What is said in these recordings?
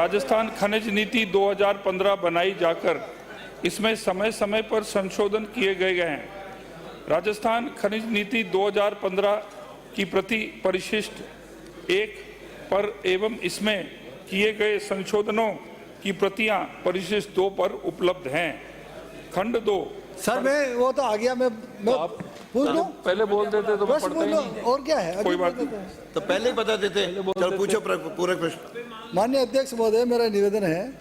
राजस्थान खनिज नीति 2015 बनाई जाकर इसमें समय समय पर संशोधन किए गए हैं। राजस्थान खनिज नीति 2015 की प्रति परिशिष्ट 1 पर एवं इसमें किए गए संशोधनों की प्रतियां परिशिष्ट 2 पर उपलब्ध हैं। खंड 2। सर मैं वो तो आ गया, मैं पूछ लूं? पहले बोल देते तो मैं पढ़ता ही नहीं। और क्या है, कोई बात नहीं, तो पहले ही बता देते। चलो पूछो पूरा प्रश्न। माननीय अध्यक्ष महोदय, मेरा निवेदन है,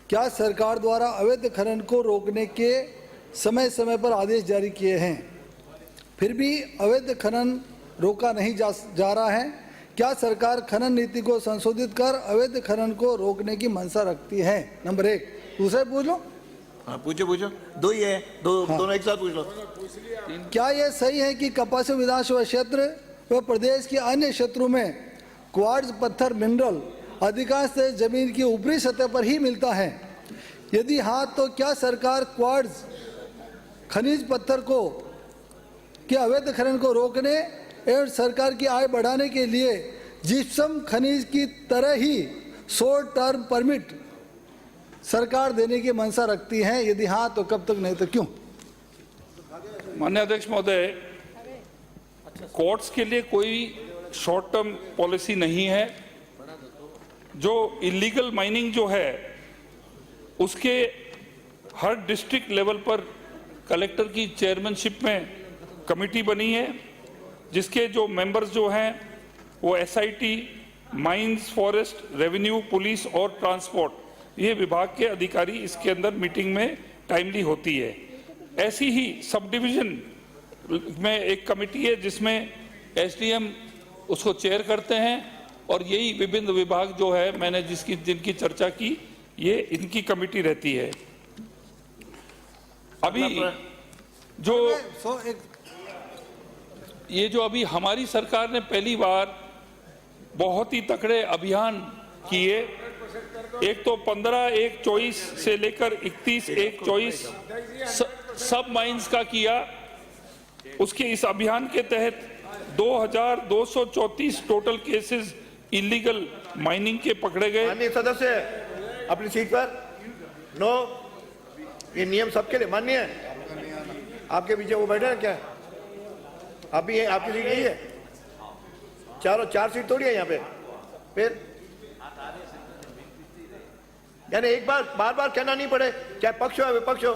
क्या सरकार द्वारा अवैध खनन को रोकने के समय समय पर आदेश जारी किए हैं, फिर भी अवैध खनन रोका नहीं जा रहा है? क्या सरकार खनन नीति को संशोधित कर अवैध खनन को रोकने की मंशा रखती है? नंबर 1। दूसरा पूछ लो। हाँ पूछो, दो ही है, दोनों एक साथ पूछ लो। क्या यह सही है कि कपासी विधानसभा क्षेत्र व प्रदेश के अन्य क्षेत्रों में क्वार्ट्ज पत्थर मिनरल अधिकांश जमीन की ऊपरी सतह पर ही मिलता है? यदि हाँ, तो क्या सरकार क्वार्ट्ज खनिज पत्थर को के अवैध खनन को रोकने एवं सरकार की आय बढ़ाने के लिए जिप्सम खनिज की तरह ही शॉर्ट टर्म परमिट सरकार देने की मंशा रखती है? यदि हाँ, तो कब तक, नहीं तो क्यों? माननीय अध्यक्ष महोदय, कोर्ट्स के लिए कोई शॉर्ट टर्म पॉलिसी नहीं है। जो इलीगल माइनिंग जो है उसके हर डिस्ट्रिक्ट लेवल पर कलेक्टर की चेयरमैनशिप में कमेटी बनी है, जिसके जो मेंबर्स जो हैं वो SIT, mines, forest, revenue, police और ट्रांसपोर्ट, ये विभाग के अधिकारी इसके अंदर मीटिंग में टाइमली होती है। ऐसी ही सब डिवीजन में एक कमेटी है जिसमें एसडीएम उसको चेयर करते हैं, और यही विभिन्न विभाग जो है मैंने जिनकी चर्चा की, ये इनकी कमेटी रहती है। अभी जो अभी हमारी सरकार ने पहली बार बहुत ही तकड़े अभियान किए, एक तो 15/1/24 से लेकर 31/1/24 सब माइंस का किया। उसके इस अभियान के तहत 2234 टोटल केसेस इलीगल माइनिंग के पकड़े गए। माननीय सदस्य अपनी सीट पर। नो, ये नियम सबके लिए मान्य है। आपके पीछे वो बैठे हैं क्या? आप भी आपकी सीट यही है? चार सीट थोड़ी है यहाँ पे। फिर यानी एक बार बार कहना नहीं पड़े, चाहे पक्ष हो विपक्ष हो।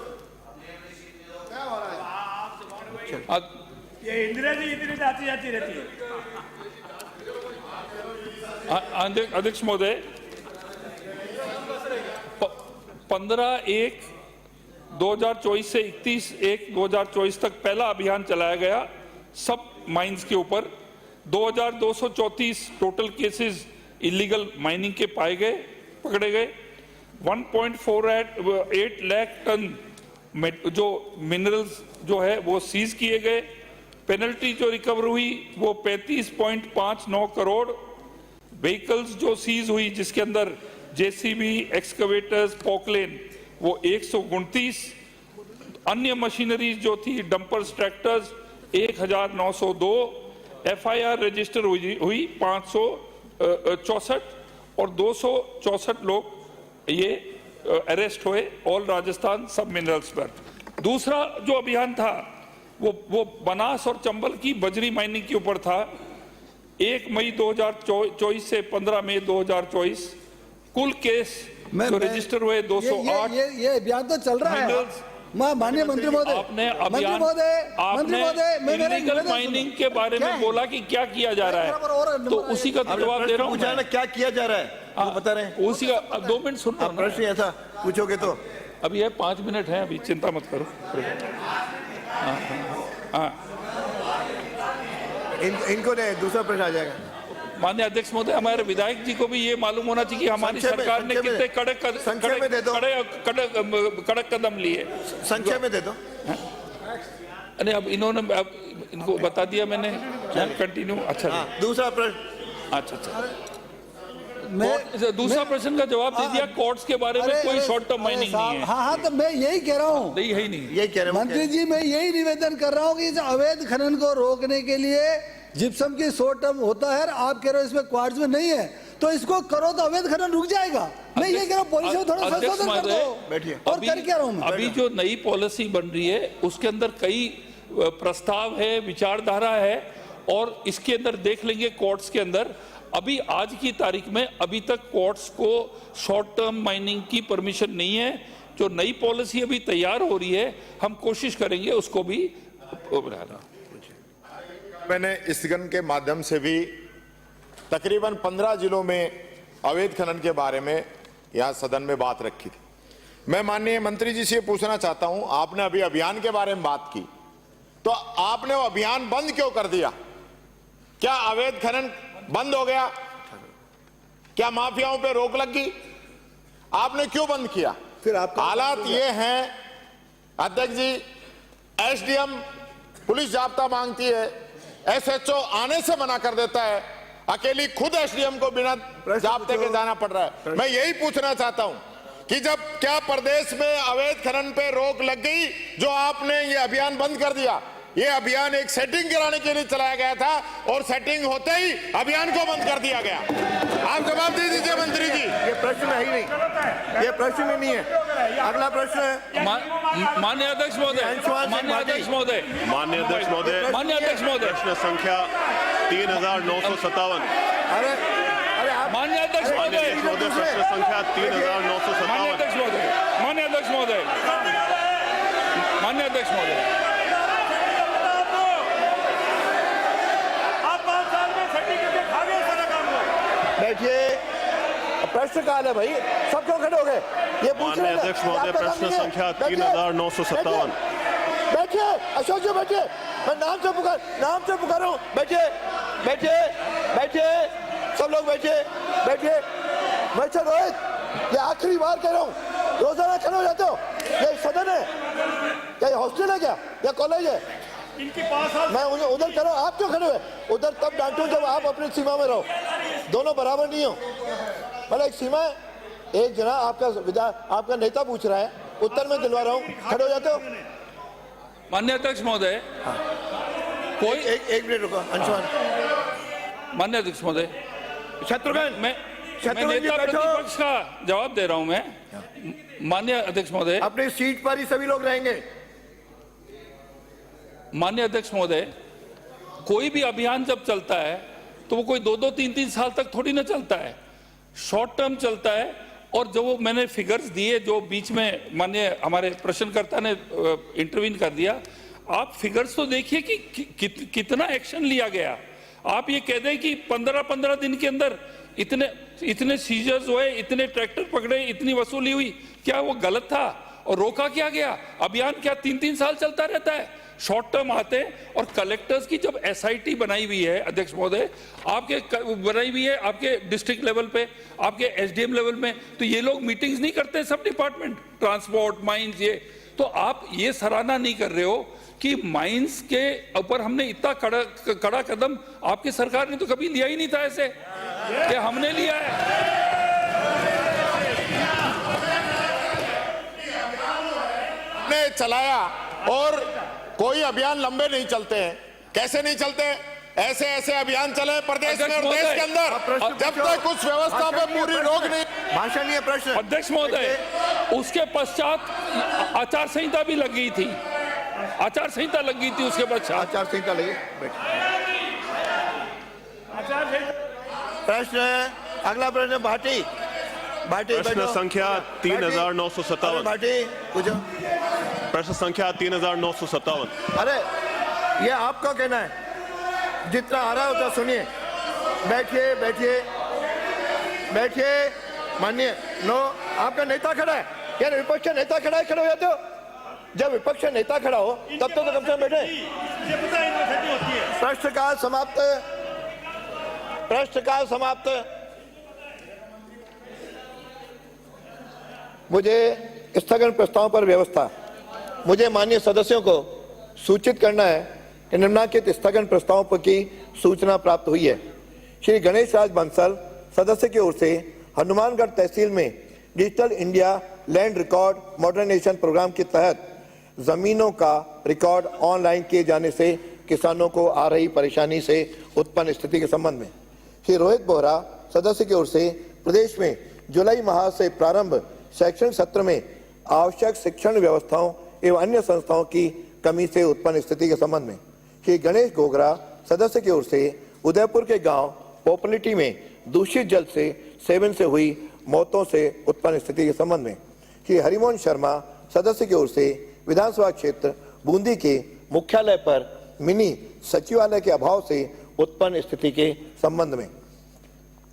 ये इंदिरा जी इतनी आती जाती रहती है। अध्यक्ष महोदय, 15/1/2024 से 31/1/2024 तक पहला अभियान चलाया गया सब माइंस के ऊपर। 2234 टोटल केसेस इलीगल माइनिंग के पकड़े गए। 1.48 लाख टन जो मिनरल्स जो है वो सीज किए गए। पेनल्टी जो रिकवर हुई वो 35.59 करोड़। व्हीकल्स जो सीज हुई जिसके अंदर जेसीबी, एक्सकवेटर्स, पोकलेन, वो 129। अन्य मशीनरीज जो थी, डंपर्स, ट्रैक्टर्स 1902। एफआईआर रजिस्टर हुई 564 और 264 लोग ये अरेस्ट हुए ऑल राजस्थान सब मिनरल्स पर। दूसरा जो अभियान था वो बनास और चंबल की बजरी माइनिंग के ऊपर था। 1 मई 2024 से 15 मई 2024 कुल केस जो रजिस्टर हुए 208। ये अभियान तो चल रहा है। माननीय मंत्री महोदय, आपने इलीगल माइनिंग के बारे में बोला कि क्या किया जा रहा है, तो उसी का जवाब दे रहा हूँ। क्या किया जा रहा है वो बता रहे हैं। उसी का 2 मिनट सुनो। प्रश्न ऐसा पूछोगे तो अभी है 5 मिनट है, अभी चिंता मत करो। इनको नहीं, दूसरा प्रश्न आ जाएगा। माननीय अध्यक्ष महोदय, हमारे विधायक जी को भी ये मालूम होना चाहिए कि हमारी सरकार ने कितने कड़क कदम लिए। संख्या में दे दो। अरे अब इन्होंने इनको बता दिया मैंने। कंटिन्यू। अच्छा दूसरा प्रश्न। अच्छा दूसरा प्रश्न का जवाब दे दिया। कोर्ट्स के बारे में कोई शॉर्ट टर्म माइनिंग नहीं है। हाँ, तो मैं यही कह रहा हूँ। नहीं है, नहीं यही कह रहा हूँ मंत्री जी, मैं यही निवेदन कर रहा हूँ कि अवैध खनन को रोकने के लिए जिप्सम की शॉर्ट टर्म होता है, आप कह रहे हो इसमें क्वार्ट्ज में नहीं है, तो इसको करो तो अवैध खनन रुक जाएगा। मैं ये कह रहा हूँ पॉलिसी में थोड़ा अध्यक्ष संशोधन कर महोदय, दो। बैठिए। और कर क्या रहा हूँ मैं? अभी जो नई पॉलिसी बन रही है उसके अंदर कई प्रस्ताव है, विचारधारा है, और इसके अंदर देख लेंगे कोर्ट्स के अंदर। अभी आज की तारीख में अभी तक कोर्ट्स को शॉर्ट टर्म माइनिंग की परमिशन नहीं है। जो नई पॉलिसी अभी तैयार हो रही है, हम कोशिश करेंगे उसको भी बनाना। मैंने स्थगन के माध्यम से भी तकरीबन 15 जिलों में अवैध खनन के बारे में यहाँ सदन में बात रखी थी। मैं माननीय मंत्री जी से पूछना चाहता हूं, आपने अभी अभियान के बारे में बात की, तो आपने वो अभियान बंद क्यों कर दिया? क्या अवैध खनन बंद हो गया? क्या माफियाओं पे रोक लग गई? आपने क्यों बंद किया? फिर आपका हालात ये हैं अध्यक्ष जी, एसडीएम पुलिस जाब्ता मांगती है, एसएचओ आने से मना कर देता है, अकेली खुद एसडीएम को बिना जाब्ते के जाना पड़ रहा है। मैं यही पूछना चाहता हूं कि जब क्या प्रदेश में अवैध खनन पे रोक लग गई जो आपने ये अभियान बंद कर दिया? ये अभियान एक सेटिंग कराने के लिए चलाया गया था और सेटिंग होते ही अभियान को बंद कर दिया गया। आप जवाब दे दीजिए मंत्री जी। ये प्रश्न है ही नहीं, ये प्रश्न ही नहीं है। अगला प्रश्न है माननीय अध्यक्ष महोदय, माननीय अध्यक्ष महोदय, माननीय अध्यक्ष महोदय, माननीय अध्यक्ष महोदय, प्रश्न संख्या 3957। अरे अरे आप माननीय अध्यक्ष माननीय महोदय, अध्यक्ष महोदय, प्रश्न संख्या माननीय 3957। अध्यक्ष महोदय, माननीय अध्यक्ष महोदय, माननीय अध्यक्ष महोदय, आप 5 साल में छठी करके खा गए सारा काम को। बैठिए, प्रश्नकाल है भाई, सब क्यों खड़े हो गए? ये पूछ रहे माननीय अध्यक्ष महोदय, प्रश्न संख्या 3957। बैठिए, अशोक जी बैठिए, मैं नाम से पुकार हूँ। बैठिए बैठिए बैठिए, सब लोग बैठिए बैठिए। मिस्टर रोहित, ये आखिरी बार कह रहा हूँ, रोजाना खड़े हो जाते हो। ये सदन है क्या? ये हॉस्टल है क्या या कॉलेज है? इनकी 5 साल मैं उन्हें उधर करो, आप क्यों खड़े हुए? उधर तब डांटो जब आप अपनी सीमा में रहो, दोनों बराबर नहीं हो। मतलब एक सीमा है, एक जना आपका नेता पूछ रहा है, उत्तर में दिलवा रहा हूँ, खड़े हो जाते हो। माननीय अध्यक्ष महोदय, कोई एक मिनट रुको अंशुमान। माननीय अध्यक्ष महोदय, शत्रुघ्न, मैं शत्रुघ्न जी नेता बैठो। प्रतिपक्ष का जवाब दे रहा हूं। मैं माननीय अध्यक्ष महोदय, अपनी सीट पर ही सभी लोग रहेंगे। माननीय अध्यक्ष महोदय, कोई भी अभियान जब चलता है तो वो कोई 2-2, 3-3 साल तक थोड़ी ना चलता है, शॉर्ट टर्म चलता है। और जो वो मैंने फिगर्स दिए जो बीच में माननीय हमारे प्रश्नकर्ता ने इंटरवीन कर दिया, आप फिगर्स तो देखिए कि कितना एक्शन लिया गया। आप ये कह दें कि 15-15 दिन के अंदर इतने सीजर्स हुए, इतने ट्रैक्टर पकड़े, इतनी वसूली हुई, क्या वो गलत था? और रोका क्या गया? अभियान क्या 3-3 साल चलता रहता है? शॉर्ट टर्म आते हैं। और कलेक्टर्स की जब एसआईटी बनाई हुई है अध्यक्ष महोदय, आपके बनाई हुई है आपके डिस्ट्रिक्ट लेवल पे, आपके एसडीएम लेवल में, तो ये लोग मीटिंग्स नहीं करते, सब डिपार्टमेंट, ट्रांसपोर्ट, माइंस, ये तो आप ये सराहना नहीं कर रहे हो कि माइंस के ऊपर हमने इतना कड़ा कदम, आपकी सरकार ने तो कभी लिया ही नहीं था ऐसे कि हमने लिया है। ने चलाया और कोई अभियान लंबे नहीं चलते हैं। कैसे नहीं चलते? ऐसे ऐसे अभियान चले प्रदेश में और देश के अंदर, जब तक कुछ व्यवस्था पे पूरी रोक नहीं। भाषण नहीं है, प्रश्न। अध्यक्ष महोदय, उसके पश्चात आचार संहिता भी लग गई थी, आचार संहिता लग गई थी उसके पश्चात। आचार संहिता लगी। प्रश्न है, अगला प्रश्न भाटी प्रश्न बैठो। संख्या 3957। भाटी पूछो। प्रश्न संख्या 3957। अरे ये आपका कहना है, जितना आ रहा होता सुनिए। बैठिए बैठिए बैठिए। माननीय नो, आपका नेता खड़ा है यार, विपक्ष का नेता खड़ा है, खड़े हो जाते हो। जब विपक्ष का नेता खड़ा हो तब तो कम से कम बैठे। ये पता है इनको छठी होती है। प्रश्नकाल समाप्त। प्रश्नकाल समाप्त। मुझे स्थगन प्रस्ताव पर व्यवस्था, मुझे माननीय सदस्यों को सूचित करना है कि निम्नलिखित स्थगन प्रस्तावों की सूचना प्राप्त हुई है। श्री गणेश राज बंसल सदस्य की ओर से हनुमानगढ़ तहसील में digital India land record modernization program के तहत जमीनों का रिकॉर्ड ऑनलाइन किए जाने से किसानों को आ रही परेशानी से उत्पन्न स्थिति के संबंध में श्री रोहित बोहरा सदस्य की ओर से प्रदेश में जुलाई माह से प्रारंभ शैक्षणिक सत्र में आवश्यक शिक्षण व्यवस्थाओं एवं अन्य संस्थाओं की कमी से उत्पन्न स्थिति के संबंध में श्री गणेश गोगरा सदस्य की ओर से उदयपुर के गांव पोपलिटी में दूषित जल से सेवन से हुई मौतों से उत्पन्न स्थिति के संबंध में श्री हरिमोहन शर्मा सदस्य की ओर से विधानसभा क्षेत्र बूंदी के मुख्यालय पर मिनी सचिवालय के अभाव से उत्पन्न स्थिति के संबंध में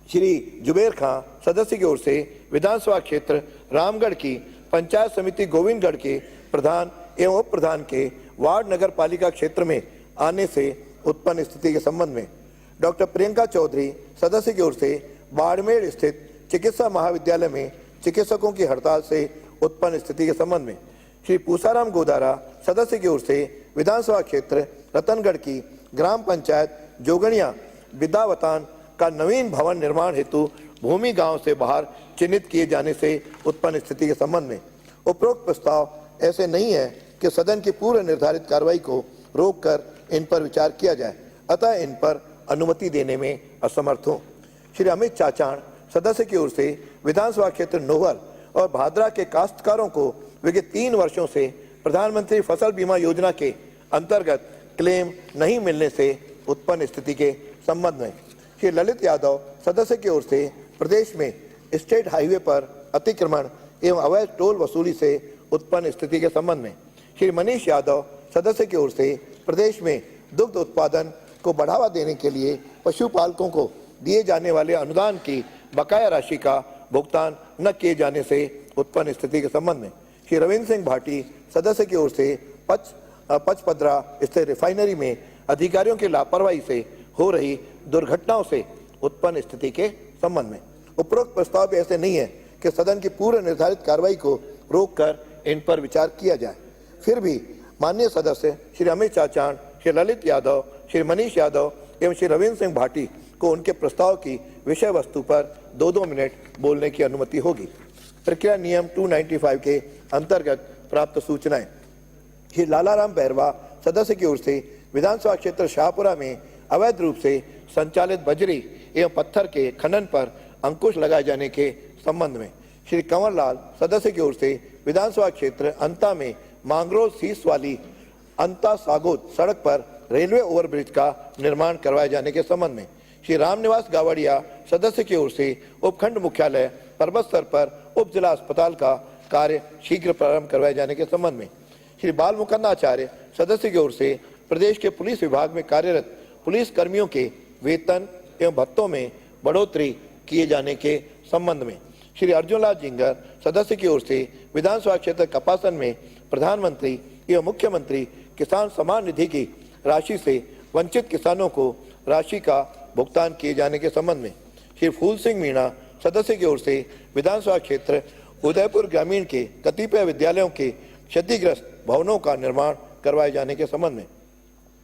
श्री जुबेर खां सदस्य की ओर से विधानसभा क्षेत्र रामगढ़ की पंचायत समिति गोविंदगढ़ के प्रधान एवं उप प्रधान के वार्ड नगर पालिका क्षेत्र में आने से उत्पन्न स्थिति के संबंध में डॉक्टर प्रियंका चौधरी सदस्य की ओर से बाड़मेर स्थित चिकित्सा महाविद्यालय में चिकित्सकों की हड़ताल से उत्पन्न स्थिति के संबंध में श्री पूसाराम गोदारा सदस्य की ओर से विधानसभा क्षेत्र रतनगढ़ की ग्राम पंचायत जोगणिया विद्यावतान का नवीन भवन निर्माण हेतु भूमि गांव से बाहर चिन्हित किए जाने से उत्पन्न स्थिति के संबंध में उपरोक्त प्रस्ताव ऐसे नहीं है कि सदन की पूर्व निर्धारित कार्रवाई को रोककर इन पर विचार किया जाए, अतः इन पर अनुमति देने में असमर्थ हूं। श्री अमित चाचाण सदस्य की ओर से विधानसभा क्षेत्र नोहर और भादरा के काश्तकारों को विगत 3 वर्षों से प्रधानमंत्री फसल बीमा योजना के अंतर्गत क्लेम नहीं मिलने से उत्पन्न स्थिति के संबंध में श्री ललित यादव सदस्य की ओर से प्रदेश में स्टेट हाईवे पर अतिक्रमण एवं अवैध टोल वसूली से उत्पन्न स्थिति के संबंध में श्री मनीष यादव सदस्य की ओर से प्रदेश में दुग्ध उत्पादन को बढ़ावा देने के लिए पशुपालकों को दिए जाने वाले अनुदान की बकाया राशि का भुगतान न किए जाने से उत्पन्न स्थिति के संबंध में श्री रविंद्र सिंह भाटी सदस्य की ओर से पचपदरा स्थित रिफाइनरी में अधिकारियों की लापरवाही से हो रही दुर्घटनाओं से उत्पन्न स्थिति के संबंध में उपरोक्त प्रस्ताव भी ऐसे नहीं है कि सदन की पूर्व निर्धारित कार्रवाई को रोककर इन पर विचार किया जाए। फिर भी माननीय सदस्य श्री अमित चाचाण, श्री ललित यादव, श्री मनीष यादव एवं श्री रविंद्र सिंह भाटी को उनके प्रस्ताव की विषय वस्तु पर 2-2 मिनट बोलने की अनुमति होगी। प्रक्रिया नियम 295 के अंतर्गत प्राप्त सूचनाएं श्री लालाराम बैरवा सदस्य की ओर से विधानसभा क्षेत्र शाहपुरा में अवैध रूप से संचालित बजरी एवं पत्थर के खनन पर अंकुश लगाए जाने के संबंध में श्री कंवर लाल सदस्य की ओर से विधानसभा क्षेत्र अंता में मांगरोल सीस वाली अंता सागोद सड़क पर रेलवे ओवरब्रिज का निर्माण करवाए जाने के संबंध में श्री रामनिवास गावड़िया सदस्य की ओर से उपखंड मुख्यालय पर्वत स्तर पर उप जिला अस्पताल का कार्य शीघ्र प्रारंभ करवाए जाने के संबंध में श्री बाल मुकुंद आचार्य सदस्य की ओर से प्रदेश के पुलिस विभाग में कार्यरत पुलिस कर्मियों के वेतन एवं भत्तों में बढ़ोतरी किए जाने के संबंध में श्री अर्जुन लाल जिंगर सदस्य की ओर से विधानसभा क्षेत्र कपासन में प्रधानमंत्री एवं मुख्यमंत्री किसान सम्मान निधि की राशि से वंचित किसानों को राशि का भुगतान किए जाने के संबंध में श्री फूल सिंह मीणा सदस्य की ओर से विधानसभा क्षेत्र उदयपुर ग्रामीण के कतिपय विद्यालयों के क्षतिग्रस्त भवनों का निर्माण करवाए जाने के संबंध में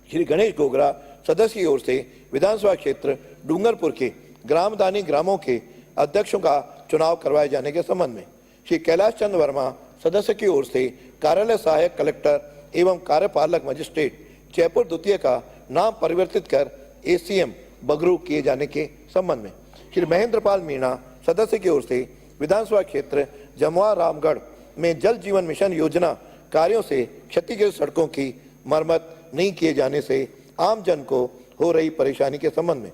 श्री गणेश गोगरा सदस्य की ओर से विधानसभा क्षेत्र डूंगरपुर के ग्रामदानी ग्रामों के अध्यक्षों का चुनाव करवाए जाने के संबंध में श्री कैलाश चंद्र वर्मा सदस्य की ओर से कार्यालय सहायक कलेक्टर एवं कार्यपालक मजिस्ट्रेट जयपुर द्वितीय का नाम परिवर्तित कर ACM बगरू किए जाने के संबंध में श्री महेंद्र पाल मीणा सदस्य की ओर से विधानसभा क्षेत्र जमुआ रामगढ़ में जल जीवन मिशन योजना कार्यों से क्षतिग्रस्त सड़कों की मरम्मत नहीं किए जाने से आम जन को हो रही परेशानी के संबंध में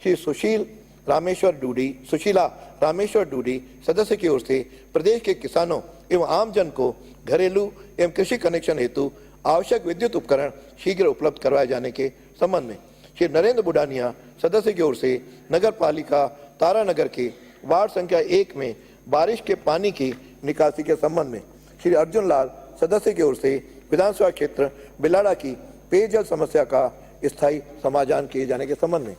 श्री सुशीला रामेश्वर डूडी सदस्य की ओर से प्रदेश के किसानों एवं आम जन को घरेलू एवं कृषि कनेक्शन हेतु आवश्यक विद्युत उपकरण शीघ्र उपलब्ध करवाए जाने के संबंध में श्री नरेंद्र बुडानिया सदस्य की ओर से नगर पालिका तारानगर के वार्ड संख्या 1 में बारिश के पानी की निकासी के संबंध में श्री अर्जुन लाल सदस्य की ओर से विधानसभा क्षेत्र बिलाड़ा की पेयजल समस्या का स्थायी समाधान किए जाने के संबंध में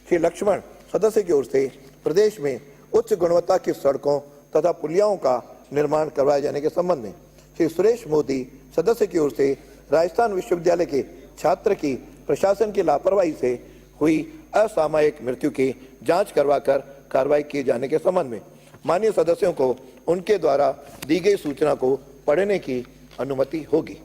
श्री लक्ष्मण सदस्य की ओर से प्रदेश में उच्च गुणवत्ता की सड़कों तथा पुलियाओं का निर्माण करवाए जाने के संबंध में श्री सुरेश मोदी सदस्य की ओर से राजस्थान विश्वविद्यालय के छात्र की प्रशासन की लापरवाही से हुई असामयिक मृत्यु की जांच करवाकर कार्रवाई किए जाने के संबंध में माननीय सदस्यों को उनके द्वारा दी गई सूचना को पढ़ने की अनुमति होगी।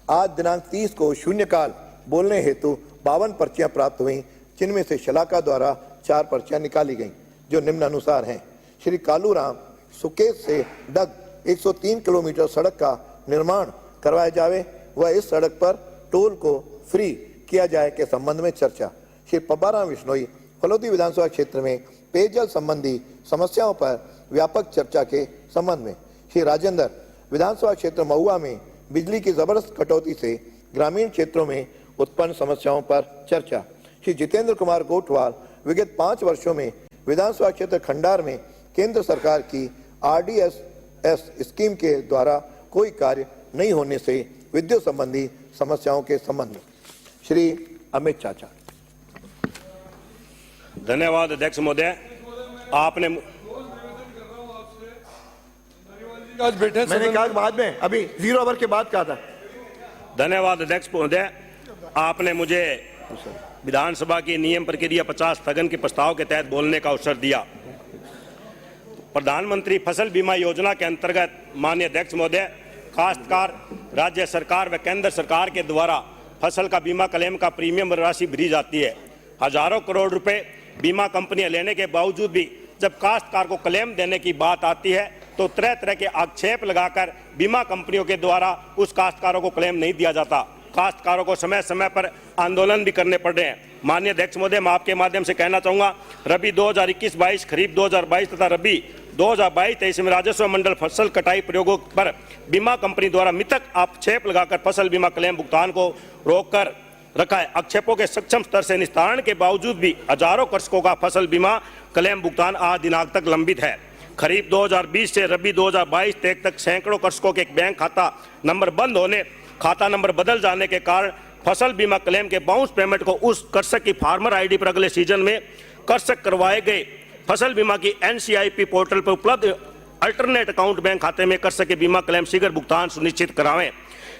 आज दिनांक 30 को शून्यकाल बोलने हेतु 52 पर्चियां प्राप्त हुई, जिनमें से शलाका द्वारा 4 पर्चियां निकाली गईं, जो निम्नानुसार हैं। श्री कालूराम सुकेत से डग 103 किलोमीटर सड़क का निर्माण करवाया जावे व इस सड़क पर टोल को फ्री किया जाए के संबंध में चर्चा। श्री पब्बाराम बिश्नोई फलोदी विधानसभा क्षेत्र में पेयजल संबंधी समस्याओं पर व्यापक चर्चा के संबंध में। श्री राजेंद्र विधानसभा क्षेत्र महुआ में बिजली की जबरदस्त कटौती से ग्रामीण क्षेत्रों में उत्पन्न समस्याओं पर चर्चा। श्री जितेंद्र कुमार गोठवाल विगत 5 वर्षों में विधानसभा क्षेत्र खंडार में केंद्र सरकार की RDSS स्कीम के द्वारा कोई कार्य नहीं होने से विद्युत संबंधी समस्याओं के संबंध में। श्री अमित चाचा। धन्यवाद अध्यक्ष महोदय। आपने आज बैठे मैंने कहा बाद में, अभी 0 ओवर के बाद कहा था। धन्यवाद अध्यक्ष महोदय। आपने मुझे विधानसभा की नियम प्रक्रिया 50 स्थगन के प्रस्ताव के तहत बोलने का अवसर दिया। प्रधानमंत्री फसल बीमा योजना के अंतर्गत माननीय अध्यक्ष महोदय, काश्तकार राज्य सरकार व केंद्र सरकार के द्वारा फसल का बीमा क्लेम का प्रीमियम राशि भरी जाती है। हजारों करोड़ रुपए बीमा कंपनियां लेने के बावजूद भी जब काश्तकार को क्लेम देने की बात आती है तो तरह तरह के आक्षेप लगाकर बीमा कंपनियों के द्वारा उस काश्तकारों को क्लेम नहीं दिया जाता। काश्तकारों को समय समय पर आंदोलन भी करने पड़ रहे हैं। माननीय अध्यक्ष महोदय, मैं आपके माध्यम से कहना चाहूंगा, रबी 2021-22, खरीफ 2022 तथा रबी 2022-23 में राजस्व मंडल फसल कटाई प्रयोगों पर बीमा कंपनी द्वारा मिथक आक्षेप लगाकर फसल बीमा क्लेम भुगतान को रोककर रखा है। आक्षेपों के सक्षम स्तर से निस्तारण के बावजूद भी हजारों कृषकों का फसल बीमा क्लेम भुगतान आज दिनांक तक लंबित है। खरीफ 2020 से रबी 2022 तक सैकड़ों कृषकों के बैंक खाता नंबर बंद होने, खाता नंबर बदल जाने के कारण फसल बीमा क्लेम के बाउंस पेमेंट को उस कृषक की फार्मर आईडी पर अगले सीजन में कृषक करवाए गए फसल बीमा की NCIP पोर्टल पर उपलब्ध अल्टरनेट अकाउंट बैंक खाते में कृषक के बीमा क्लेम शीघ्र भुगतान सुनिश्चित करावें।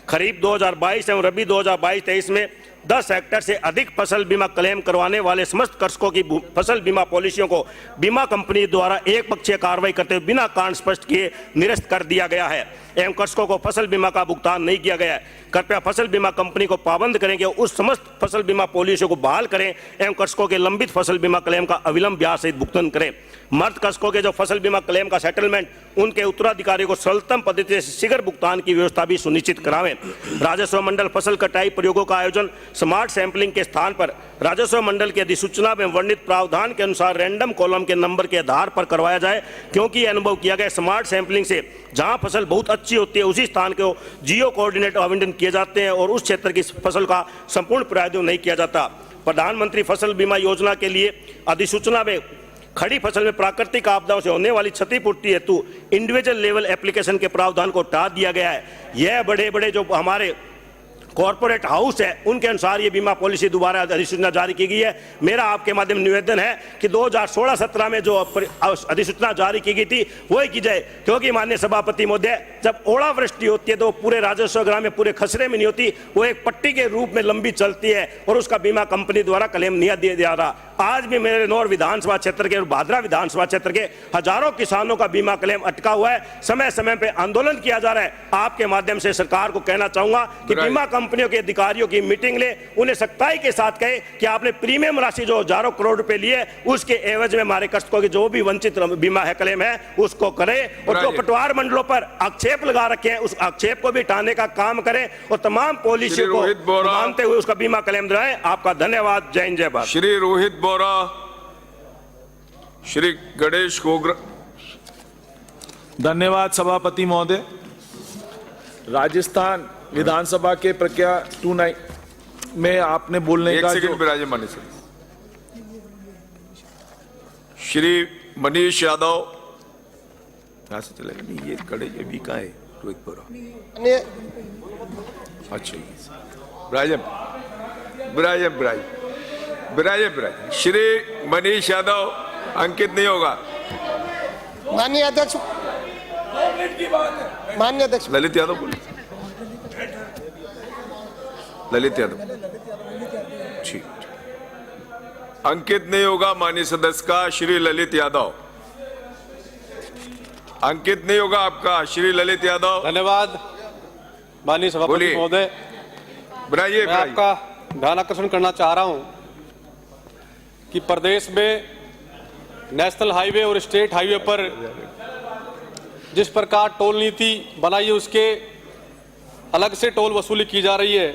खरीफ 2022 एवं रबी 2022-23 में 10 हेक्टेयर से अधिक फसल बीमा क्लेम करवाने वाले समस्त कृषकों की फसल बीमा पॉलिसियों को बीमा कंपनी द्वारा एक पक्षीय कार्रवाई करते हुए बिना कारण स्पष्ट किए निरस्त कर दिया गया है एवं कृषकों को फसल बीमा का भुगतान नहीं किया गया है। कृपया फसल बीमा कंपनी को पाबंद करें कि उस समस्त फसल बीमा पॉलिसियों को बहाल करें एवं कृषकों के लंबित फसल बीमा क्लेम का अविलंब ब्याज सहित भुगतान करें। मर्द कृषकों के जो फसल बीमा क्लेम का सेटलमेंट उनके उत्तराधिकारियों को सरलतम पद्धति से शीघ्र भुगतान की व्यवस्था भी सुनिश्चित करावें। राजस्व मंडल फसल कटाई प्रयोगों का आयोजन स्मार्ट सैंपलिंग के स्थान पर राजस्व मंडल की अधिसूचना में वर्णित प्रावधान के अनुसार रैंडम कॉलम के नंबर के आधार पर करवाया जाए, क्योंकि यह अनुभव किया गया स्मार्ट सैंपलिंग से जहां फसल बहुत अच्छी होती है उसी स्थान को जियो कोऑर्डिनेट आवंटन किए जाते हैं और उस क्षेत्र की फसल का संपूर्ण प्रायोजन नहीं किया जाता। प्रधानमंत्री फसल बीमा योजना के लिए अधिसूचना में खड़ी फसल में प्राकृतिक आपदाओं से होने वाली क्षतिपूर्ति हेतु इंडिविजुअल लेवल एप्लीकेशन के प्रावधान को हटा दिया गया है। यह बड़े बड़े जो हमारे कॉर्पोरेट हाउस है उनके अनुसार ये बीमा पॉलिसी दोबारा अधिसूचना जारी की गई है। मेरा आपके माध्यम निवेदन है कि 2016-17 में जो अधिसूचना जारी की गई थी वही की जाए, क्योंकि माननीय सभापति महोदय, जब ओलावृष्टि होती है तो पूरे राजस्व ग्राम में पूरे खसरे में नहीं होती, वो एक पट्टी के रूप में लंबी चलती है और उसका बीमा कंपनी द्वारा क्लेम नहीं दिया जा रहा। आज भी मेरे नौर विधानसभा क्षेत्र के और भादरा विधानसभा क्षेत्र के हजारों किसानों का बीमा क्लेम अटका हुआ है। समय समय पे आंदोलन किया जा रहा है। आपके माध्यम से सरकार को कहना चाहूंगा कि बीमा कंपनियों के अधिकारियों की मीटिंग ले, उन्हें सख्ताई के साथ कहे कि आपने प्रीमियम राशि जो हजारों करोड़ रुपए लिए उसके एवज में हमारे कृषकों की जो भी वंचित बीमा है क्लेम है उसको करें, और जो पटवार मंडलों पर आक्षेप लगा रखे हैं उस आक्षेप को भी हटाने का काम करें और तमाम पॉलिसी को मानते हुए उसका बीमा क्लेम दिलाएं। आपका धन्यवाद। जय हिंद, जय भारत। श्री रोहित बोरा, श्री गणेश गोग्रा। धन्यवाद सभापति महोदय। राजस्थान विधानसभा के प्रक्रिया 29 में आपने बोलने एक का सेकंड विराजमान माने से श्री मनीष यादव यहां से चलेगा नहीं, ये कड़े ये भी कहाँ है रोहित बोरा। अच्छा विराजम श्री मनीष यादव अंकित नहीं होगा। माननीय अध्यक्ष, माननीय अध्यक्ष, ललित यादव बोले, ललित यादव ठीक, अंकित नहीं होगा माननीय सदस्य का। श्री ललित यादव, अंकित नहीं होगा आपका। श्री ललित यादव। धन्यवाद माननीय सभापति महोदय। मैं आपका ध्यान आकर्षण करना चाह रहा हूं कि प्रदेश में नेशनल हाईवे और स्टेट हाईवे पर जिस प्रकार टोल नीति बनाई है उसके अलग से टोल वसूली की जा रही है।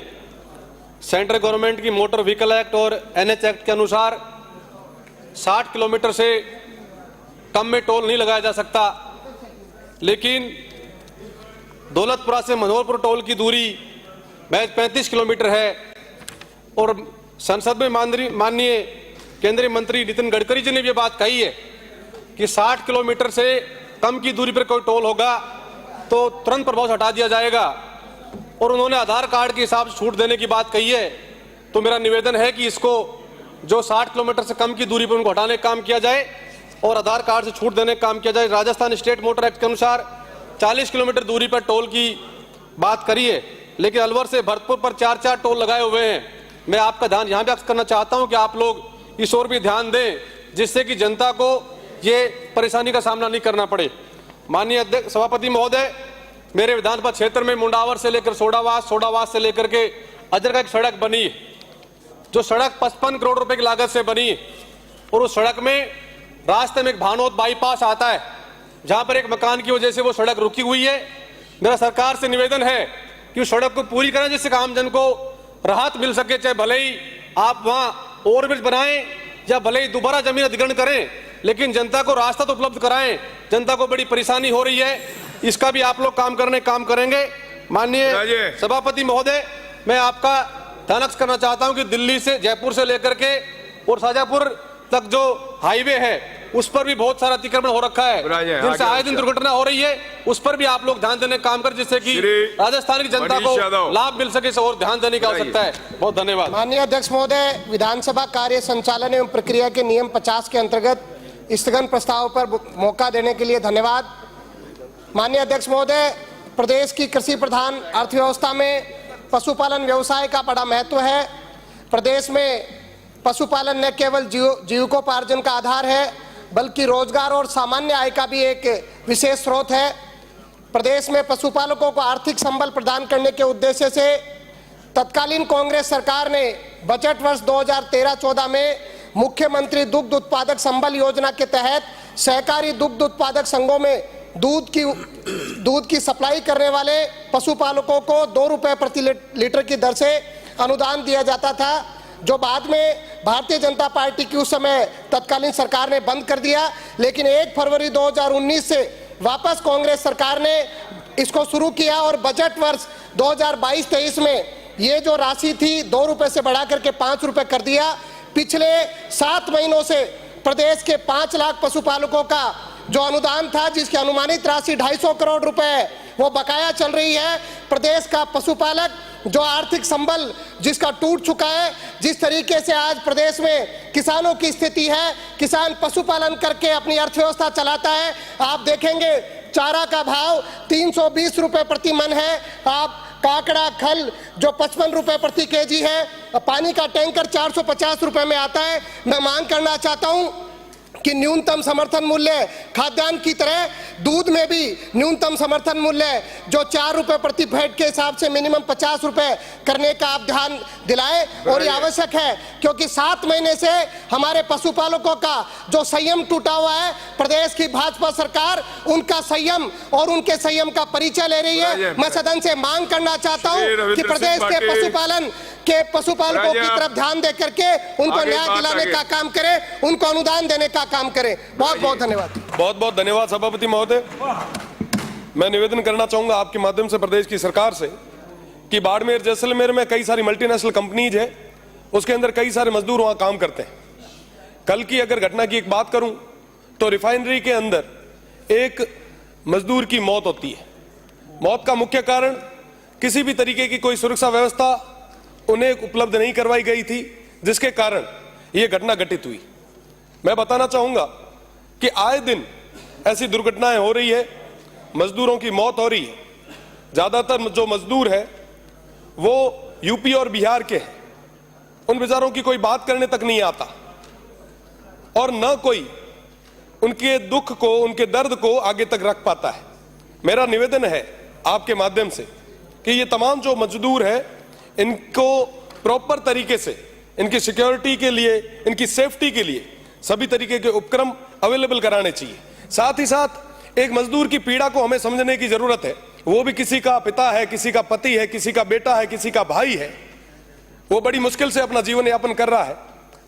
सेंट्रल गवर्नमेंट की मोटर व्हीकल एक्ट और एनएच एक्ट के अनुसार 60 किलोमीटर से कम में टोल नहीं लगाया जा सकता, लेकिन दौलतपुरा से मनोहरपुर टोल की दूरी महज 35 किलोमीटर है। और संसद में माननीय केंद्रीय मंत्री नितिन गडकरी जी ने भी बात कही है कि 60 किलोमीटर से कम की दूरी पर कोई टोल होगा तो तुरंत प्रभाव से हटा दिया जाएगा। और उन्होंने आधार कार्ड के हिसाब से छूट देने की बात कही है। तो मेरा निवेदन है कि इसको जो 60 किलोमीटर से कम की दूरी पर उनको हटाने का काम किया जाए और आधार कार्ड से छूट देने का काम किया जाए। राजस्थान स्टेट मोटर एक्ट के अनुसार 40 किलोमीटर दूरी पर टोल की बात करी है, लेकिन अलवर से भरतपुर पर 4 टोल लगाए हुए हैं। मैं आपका ध्यान यहाँ भी करना चाहता हूँ कि आप लोग इस ओर भी ध्यान दें, जिससे कि जनता को ये परेशानी का सामना नहीं करना पड़े। माननीय अध्यक्ष सभापति महोदय, मेरे विधानसभा क्षेत्र में मुंडावर से लेकर सोडावास से लेकर के अजर का एक सड़क बनी, जो सड़क 55 करोड़ रुपए की लागत से बनी। और उस सड़क में रास्ते में एक भानोद बाईपास आता है, जहां पर एक मकान की वजह से वो सड़क रुकी हुई है। मेरा सरकार से निवेदन है कि उस सड़क को पूरी करें, जिससे आम जन को राहत मिल सके। चाहे भले ही आप वहां ओवरब्रिज बनाएं या भले ही दोबारा जमीन अधिग्रहण करें, लेकिन जनता को रास्ता तो उपलब्ध कराएं। जनता को बड़ी परेशानी हो रही है, इसका भी आप लोग काम करेंगे। माननीय सभापति महोदय, मैं आपका ध्यान करना चाहता हूं कि दिल्ली से जयपुर से लेकर के और शाजापुर तक जो हाईवे है उस पर भी बहुत सारा अतिक्रमण हो रखा है, जिनसे आए दिन दुर्घटना हो रही है। उस पर भी आप लोग ध्यान देने का काम करें, जिससे कि राजस्थान की जनता को लाभ मिल सके और ध्यान देने की आवश्यकता है। बहुत धन्यवाद। माननीय अध्यक्ष महोदय, विधानसभा कार्य संचालन एवं प्रक्रिया के नियम 50 के अंतर्गत स्थगन प्रस्ताव पर मौका देने के लिए धन्यवाद। माननीय अध्यक्ष महोदय, प्रदेश की कृषि प्रधान अर्थव्यवस्था में पशुपालन व्यवसाय का बड़ा महत्व है। प्रदेश में पशुपालन न केवल जीविकोपार्जन का आधार है, बल्कि रोजगार और सामान्य आय का भी एक विशेष स्रोत है। प्रदेश में पशुपालकों को आर्थिक संबल प्रदान करने के उद्देश्य से तत्कालीन कांग्रेस सरकार ने बजट वर्ष 2013-14 में मुख्यमंत्री दुग्ध उत्पादक संबल योजना के तहत सहकारी दुग्ध उत्पादक संघों में दूध की सप्लाई करने वाले पशुपालकों को 2 रुपए प्रति लीटर की दर से अनुदान दिया जाता था, जो बाद में भारतीय जनता पार्टी की उस समय तत्कालीन सरकार ने बंद कर दिया। लेकिन 1 फरवरी 2019 से वापस कांग्रेस सरकार ने इसको शुरू किया और बजट वर्ष 2022-23 में ये जो राशि थी 2 रुपए से बढ़ा करके 5 रुपए कर दिया। पिछले 7 महीनों से प्रदेश के 5 लाख पशुपालकों का जो अनुदान था, जिसकी अनुमानित राशि 250 करोड़ रुपए वो बकाया चल रही है। प्रदेश का पशुपालक जो आर्थिक संबल जिसका टूट चुका है, जिस तरीके से आज प्रदेश में किसानों की स्थिति है, किसान पशुपालन करके अपनी अर्थव्यवस्था चलाता है। आप देखेंगे चारा का भाव 320 रुपए प्रति मन है, आप काकड़ा खल जो 55 रुपए प्रति केजी है, पानी का टैंकर 450 रुपए में आता है। मैं मांग करना चाहता हूं कि न्यूनतम समर्थन मूल्य खाद्यान्न की तरह दूध में भी न्यूनतम समर्थन मूल्य जो 4 रुपए प्रति फैट के हिसाब से मिनिमम 50 रुपए करने का आप ध्यान दिलाएं। और ये आवश्यक है, क्योंकि 7 महीने से हमारे पशुपालकों का जो संयम टूटा हुआ है, प्रदेश की भाजपा सरकार उनका संयम और उनके संयम का परिचय ले रही है। मैं सदन से मांग करना चाहता हूं कि प्रदेश के पशुपालकों की तरफ ध्यान दे करके उनको न्याय दिलाने का काम करें, उनको अनुदान देने का काम करें। बहुत बहुत धन्यवाद। बहुत बहुत धन्यवाद सभापति महोदय। मैं निवेदन करना चाहूंगा आपके माध्यम से प्रदेश की सरकार से कि बाड़मेर जैसलमेर में कई सारी मल्टीनेशनल कंपनीज है, उसके अंदर कई सारे मजदूर वहां काम करते हैं। कल की अगर घटना की एक बात करूं तो रिफाइनरी के अंदर एक मजदूर की मौत होती है। मौत का मुख्य कारण किसी भी तरीके की कोई सुरक्षा व्यवस्था उन्हें उपलब्ध नहीं करवाई गई थी, जिसके कारण यह घटना घटित हुई। मैं बताना चाहूंगा कि आए दिन ऐसी दुर्घटनाएं हो रही है, मजदूरों की मौत हो रही है। ज्यादातर जो मजदूर है वो यूपी और बिहार के हैं, उन बेचारों की कोई बात करने तक नहीं आता और न कोई उनके दुख को, उनके दर्द को आगे तक रख पाता है। मेरा निवेदन है आपके माध्यम से कि ये तमाम जो मजदूर है, इनको प्रॉपर तरीके से इनकी सिक्योरिटी के लिए, इनकी सेफ्टी के लिए सभी तरीके के उपक्रम अवेलेबल कराने चाहिए। साथ ही साथ एक मजदूर की पीड़ा को हमें समझने की जरूरत है। वो भी किसी का पिता है, किसी का पति है, किसी का बेटा है, किसी का भाई है, वो बड़ी मुश्किल से अपना जीवन यापन कर रहा है।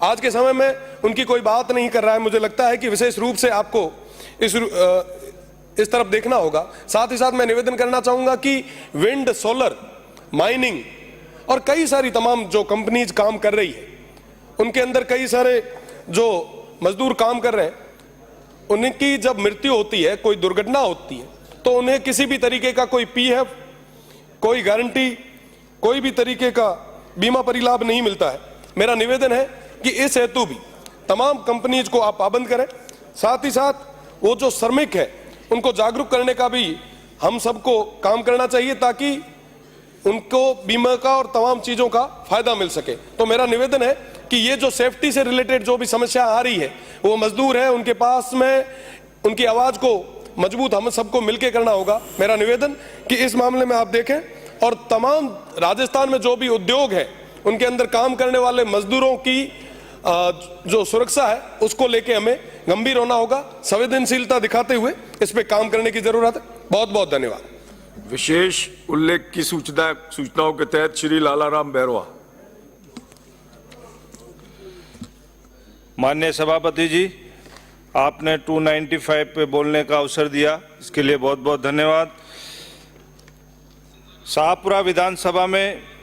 आज के समय में उनकी कोई बात नहीं कर रहा है। मुझे लगता है कि विशेष रूप से आपको इस तरफ देखना होगा। साथ ही साथ मैं निवेदन करना चाहूंगा कि विंड, सोलर, माइनिंग और कई सारी तमाम जो कंपनीज काम कर रही है, उनके अंदर कई सारे जो मजदूर काम कर रहे हैं, उनकी जब मृत्यु होती है, कोई दुर्घटना होती है, तो उन्हें किसी भी तरीके का कोई पीएफ, कोई गारंटी, कोई भी तरीके का बीमा परिलाभ नहीं मिलता है। मेरा निवेदन है कि इस हेतु भी तमाम कंपनीज को आप पाबंद करें। साथ ही साथ वो जो श्रमिक है उनको जागरूक करने का भी हम सबको काम करना चाहिए, ताकि उनको बीमा का और तमाम चीजों का फायदा मिल सके। तो मेरा निवेदन है कि ये जो सेफ्टी से रिलेटेड जो भी समस्या आ रही है, वो मजदूर है, उनके पास में उनकी आवाज को मजबूत हम सबको मिलकर करना होगा। मेरा निवेदन कि इस मामले में आप देखें और तमाम राजस्थान में जो भी उद्योग है, उनके अंदर काम करने वाले मजदूरों की जो सुरक्षा है, उसको लेके हमें गंभीर होना होगा। संवेदनशीलता दिखाते हुए इस पे काम करने की जरूरत है। बहुत बहुत धन्यवाद। विशेष उल्लेख की सूचनाओं के तहत श्री लालाराम बैरवा। माननीय सभापति जी, आपने 295 पे बोलने का अवसर दिया, इसके लिए बहुत बहुत धन्यवाद। शाहपुरा विधानसभा में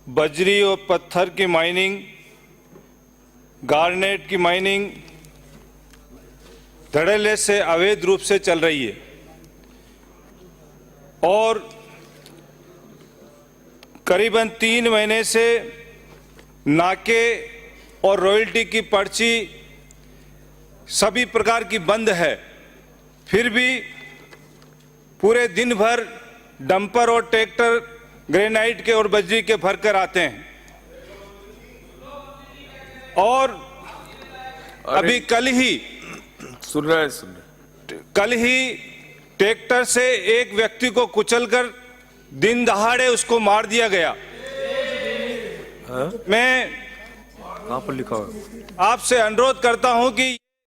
बजरी और पत्थर की माइनिंग, गार्नेट की माइनिंग धड़ल्ले से अवैध रूप से चल रही है और करीबन 3 महीने से नाके और रॉयल्टी की पर्ची सभी प्रकार की बंद है। फिर भी पूरे दिन भर डंपर और ट्रैक्टर ग्रेनाइट के और बजरी के भर कर आते हैं और अभी कल ही ट्रैक्टर से एक व्यक्ति को कुचलकर दिन दहाड़े उसको मार दिया गया। मैं कहां पर लिखा हुआ? आपसे अनुरोध करता हूं कि